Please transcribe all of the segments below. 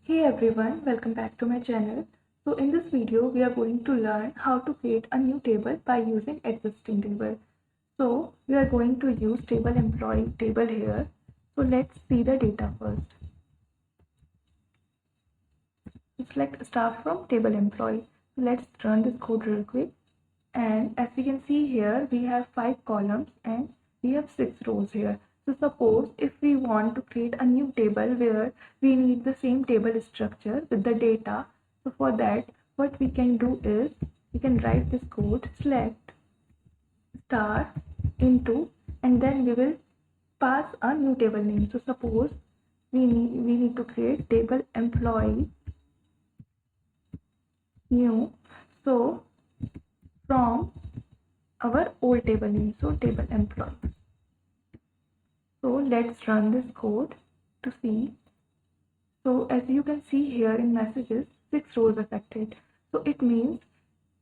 Hey everyone, welcome back to my channel. So in this video, we are going to learn how to create a new table by using existing table. So we are going to use table employee table here. So let's see the data first. Select staff from table employee. So let's run this code real quick. And as we can see here, we have 5 columns and we have 6 rows here. So suppose if we want to create a new table where we need the same table structure with the data. So for that, what we can do is we can write this code, select star into, and then we will pass a new table name. So suppose we need to create table employee new. So from our old table name, so table employee. So let's run this code to see. So as you can see here in messages, 6 rows affected. So it means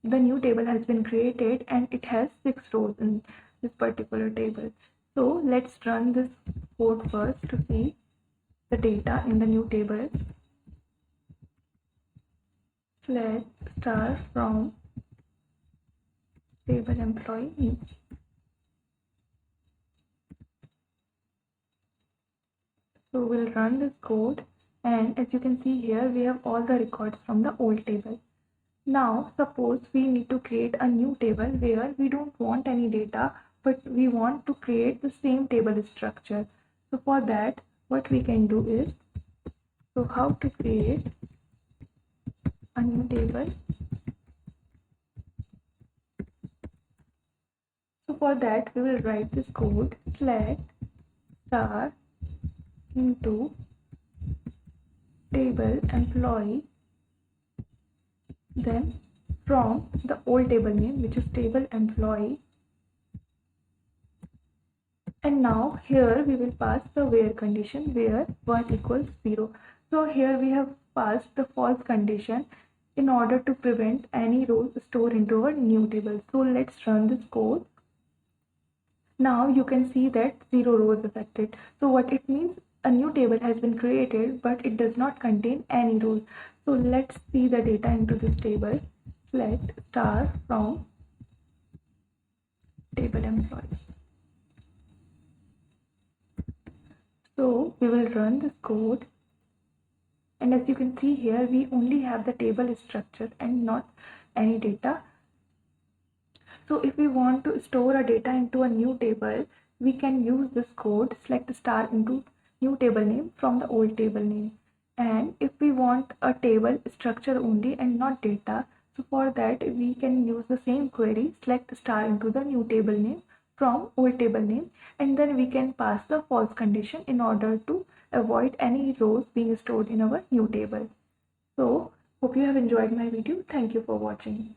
the new table has been created and it has 6 rows in this particular table. So let's run this code first to see the data in the new table. Select star from table employee. So we'll run this code, and as you can see here, we have all the records from the old table. Now suppose we need to create a new table where we don't want any data, but we want to create the same table structure. So for that, what we can do is, so how to create a new table. So for that, we will write this code, select star into table employee, then from the old table name, which is table employee. And now here we will pass the where condition, where 1 equals 0. So here we have passed the false condition in order to prevent any row stored into our new table. So let's run this code. Now you can see that 0 rows affected. So what it means, a new table has been created, but it does not contain any rows. So let's see the data into this table. Select star from table employee. So we will run this code, and as you can see here, we only have the table structure and not any data. So if we want to store a data into a new table, we can use this code, select star into new table name from the old table name. And if we want a table structure only and not data, so for that we can use the same query, select star into the new table name from old table name, and then we can pass the false condition in order to avoid any rows being stored in our new table. So hope you have enjoyed my video. Thank you for watching.